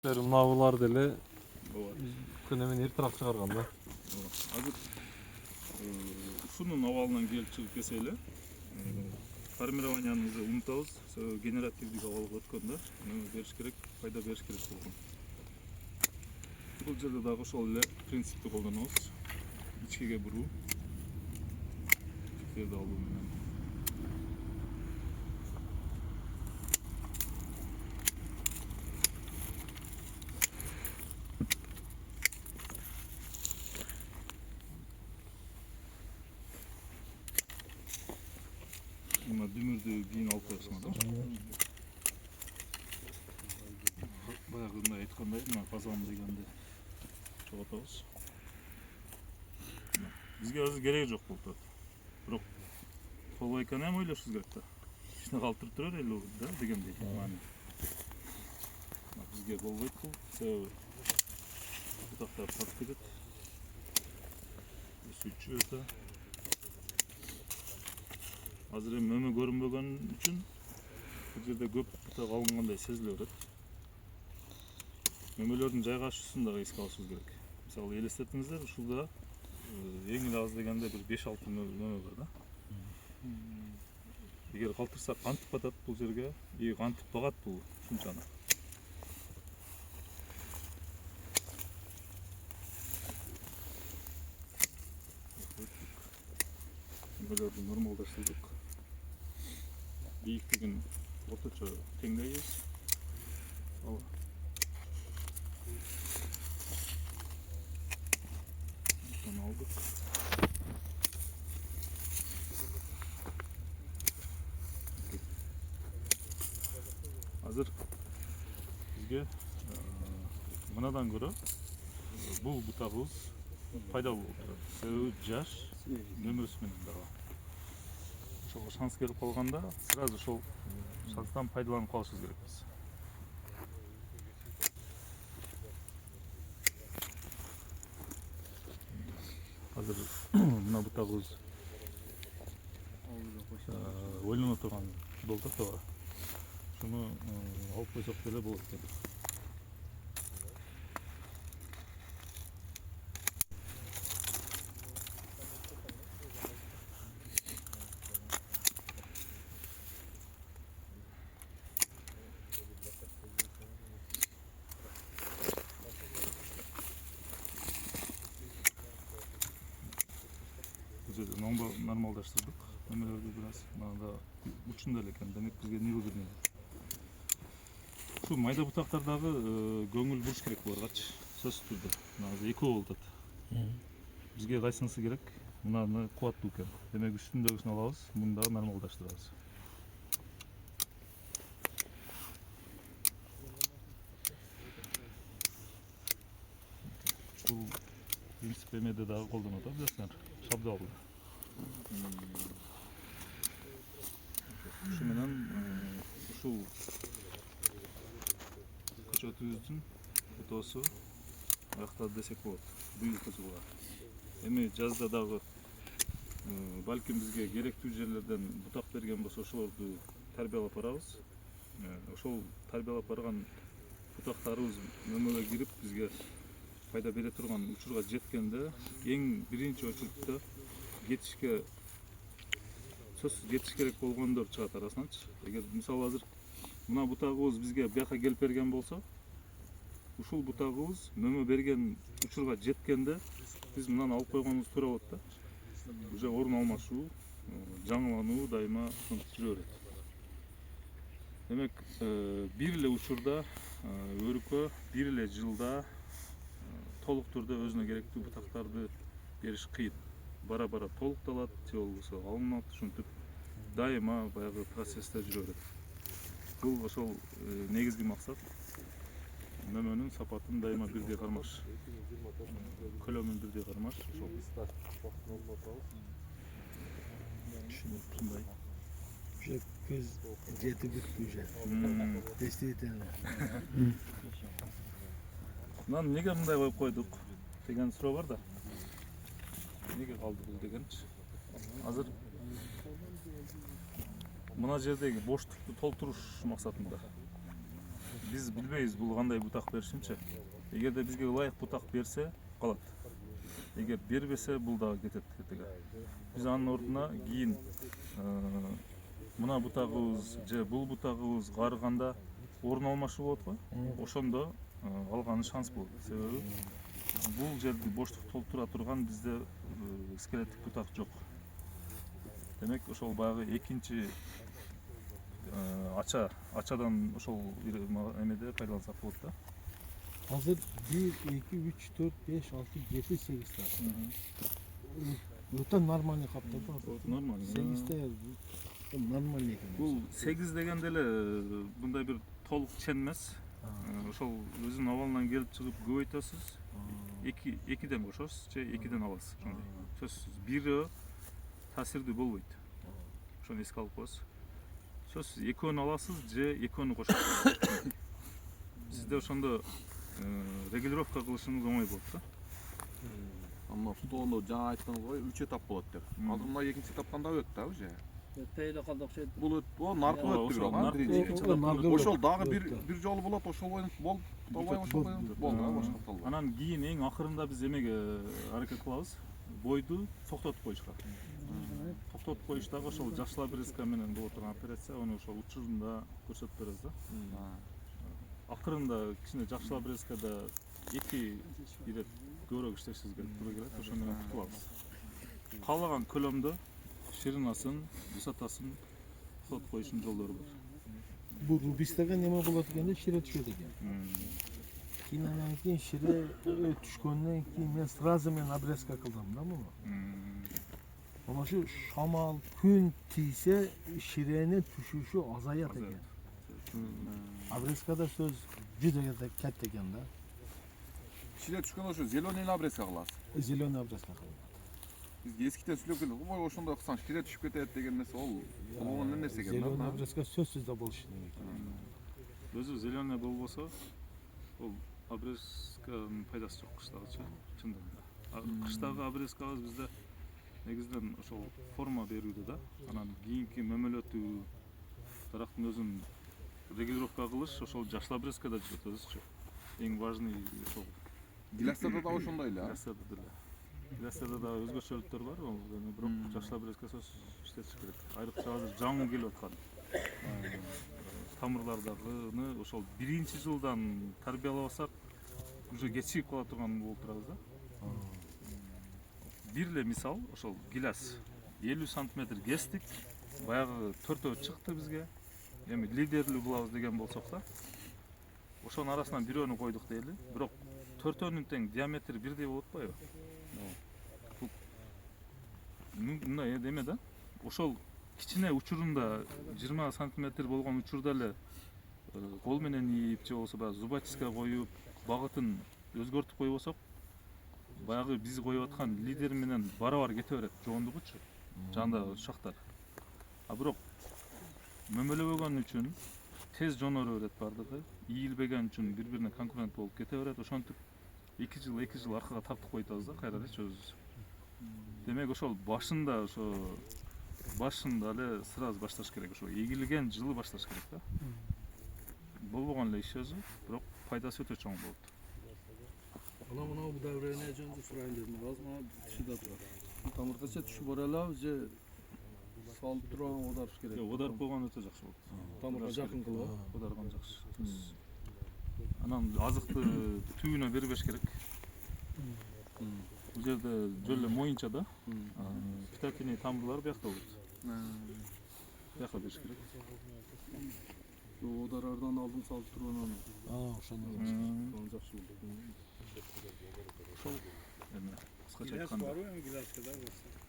Mavlar деле күнөмөн эртерээк чыгарган да. Азыр ушунун абалынан келип чыгып келсе эле формированияны уже унутабыз. Генеративдик абалга өткөн да. Муну бериш керек, пайда бериш керек болгон. Бул жерде дагы ошол эле принципти колдонобуз. Ичкеге буруу. Ичкеди алуу менен. Мына дүмүрдү кийин алып коесуң да. Баягы мындай айткандай, мына казан дегенди чоготобуз. Бизге азыр кереги жок болуп турат. Бирок полбайканы эми ойлошубуз керек да. Кичине калтырып турар эле да дегендей. Бизге болбойт бул. Себеби бутактар татып кетет. Өсүүчү өтө. Азыр эми мөмө көрүнбөгөн үчүн бул жерде көп бутак алынгандай сезиле берет. Мөмөлөрдүн жайгашуусун дагы эске алышыбыз керек. Мисалы элестетиңиздер, ушулда эң эле аз дегенде бир 5-6 мөмө бар да. Эгер калтырсак кантип батат бул жерге, кантип багат бул ушунчаны. Мөмөлөрдү нормалдаштырдык. Бийиктигин орточо теңдейбиз. Алдык. Азыр бизге мынадан көрө бул бутагыбыз пайдалуу болуп турат. Себеби жаш мөмөсү менен дагы. Ошого шанс келип калганда, сразу ошол шанстан пайдаланып калышыбыз керекпиз. Азыр мына бутагыбыз ойлоно турган болду тоо. Шуну алып койсок деле болот экен. Нормалдаштырдык. Мөмөлөрдү бир аз мында учунда эле экен. Демек бизге небе көрүнөт. Шу майда бутактардагы көңүл буруш керек буларгачы. Сөзсүз түрдө. Азыр экөө болуп атат. Бизге кайсынысы керек? Мынаны кубаттуу экен. Демек үстүндөгүсүн алабыз, муну дагы нормалдаштырабыз. Бул принцип эмеде дагы колдонот да билесиңер. Шабдалы. Ушу менен ушул көчөтүбүздүн фотосу аяктады десек болот. Бүйүл кызыгуга. Эми жазда дагы балким бизге керектүү жерлерден бутак берген болсо ошолорду тарбиялап барабыз. Ошол тарбиялап барган бутактарыбыз мөмөгө кирип бизге пайда бере турган учурга жеткенде эң биринчи очередте кетишке сөзсүз кетиш керек болгондор чыгат арасынан. Эгер мисалы азыр мына бутагыбыз бизге бияка келип берген болсо, ушул бутагыбыз мөмө берген учурга жеткенде биз мынаны алып койгонубуз туура болот да. Уже орун алмашуу, жаңылануу дайыма жүрө берет. Демек, бир эле учурда өрүккө бир эле жылда толук түрдө өзүнө керектүү бутактарды бериш кыйын. Бара-бара толукталат, же болбосо алынат, ушинтип дайыма баягы процессте жүрө берет. Бул ошол негизги максат. Мөмөнүн сапатын дайыма бирдей кармаш. Көлөмүн бирдей кармаш. Ушундай. Уже көз жетип бүттү уже. Действительно. Мынаны неге мындай коюп койдук деген суроо бар да. Неге калды бул дегенчи. Азыр мына жердеги боштукту толтуруш максатында. биз билбейбиз бул кандай бутак беришинчи. Эгерде бизге ылайык бутак берсе калат. Эгер бербесе бул дагы кетет кетеге. Биз анын ордуна кийин мына бутагыбыз же бул бутагыбыз карыганда орун алмашуу болот го. Ошондо алганы шанс болот. Себеби бул жерди боштук толтура турган бизде скелеттик бутак жок. Демек ошол баягы экинчи ачадан ошол эмеде пайдалансак болот да. Hazır 1, 2, 3, 4, 5, 6, 7, 8 tane. Öte normal kaptadı. Нормально. 8 tane normal ekan. Бул 8 дегенде эле мындай бир толук чен эмес. Ошол өзүнүн абалынан келип чыгып көбөйтөсүз. 2ден кошосуз же 2ден аласыз. Ошондой. Сөзсүз бири таасирдүү болбойт. Ошону эске алып коесуз. Сөзсүз экөөнү аласыз же экөөнү кошосуз. Сизде ошондо регулировка кылышыңыз оңой болот да. Ama stolu жаңа айттыңыз ғой 3 этап болот деп. Азыр мына экинчи этаптан да өттү уже. Өтпөйлө калды окшойт. Бул о наркы өттү бирок а биринчи. Ошол дагы бир жолу болот, ошол боюнча болуп талбай ошол болду, башка талбай. Анан кийин эң акырында биз эмеге аракет кылабыз. Бойду токтотуп коюшка. Токтотуп коюш дагы ошол жаш лабрезка менен боло турган операция, аны ошол учурунда көрсөтүп беребиз да. Акырында кичине жакшы лабрезкада 2 ирет көбүрөөк иштешибиз керек туура келет, ошону менен кутулабыз. Каалаган көлөмдө ширинасын, высотасын токтотуп коюштун жолдору бар. Bu Rubis'tege neme bulat ekan şire düşüyor ekan. Keyin keyin şire tushgandan keyin men sразу men обрезка qildim da buni. Mana shu shamol kun tiysa shireni tushishi azayat ekan. Обрезкада söz juda katta ekanda. Şile түшкөн ошо зеленый обрезка кыласыз. Zелёный обрезка qildim. Биз эскиден сүйлөп келдик. Ой, ошондой кылсаң шире түшүп кетет деген нерсе ол болгон нерсе экен Zелёный да. обрезка сөзсүз да болушу керек. Өзү зеленый болбосо, ол обрезканын пайдасы жок кыштагычы, чындыгында. Кыштагы обрезкабыз бизде негизинен ошол форма берүүдө да, анан кийинки мөмөлөтүү тарактын өзүн регулировка кылыш ошол жаш обрезкада жүрөт өзүчө. Эң важный ошол. Гилястарда да ошондой эле. Гилястарда деле. Гилястарда да өзгөчөлүктөр бар, ол бирок жаш обрезка иштетиш керек. Айрыкча азыр жаңы келип аткан тамырлардагыны ошол 1-жылдан тарбиялабасак уже кечигип кала турган болуп турабыз да. Бир эле мисал, ошол гиляс 50 см кестик, баягы төртөө чыкты бизге. Эми лидерлүү кылабыз деген болсок да, ошонун арасынан бирөөнү койдук дейли. Бирок төртөөнүн тең диаметри бирдей болуп атпайбы? Мындай эме да. Ошол кичине учурунда 20 см болгон учурда эле кол менен ийип же болбосо баягы зубочистка коюп, багытын өзгөртүп койбосок, баягы биз коюп аткан лидер менен барабар кете берет жоондугучу. Жандагы шактар. А бирок мөмөлөбөгөн үчүн тез жонору берет бардыгы, ийилбеген үчүн бири-бирине конкурент болуп кете берет. Ошентип 2 жыл аркага тартып койтабыз да, кайралычы өзүбүз. Демек ошол башында эле сразу башташ керек, ошо эгилген жылы башташ керек да. Болбогон эле иш өзү, бирок пайдасы өтө чоң болот. Мына удобрение жөнүндө сурайын дедим. Азыр мына түшүдө турат. Тамыркача түшүп бара алабыз же салып турган одарыш керек. Жок, одарып койгон өтө жакшы болот. Тамырга жакын кылып. Одарган жакшы. Анан азыкты түбүнө бербеш керек. Бул жерде жөн эле моюнча да. Питательный тамырлар биякта болот. Бияка бериш керек. Одарардан алдым салып турган Ошондой. жакшы болду. Ошол эми кыскача айтканда Барбы эми гиляскада болсо?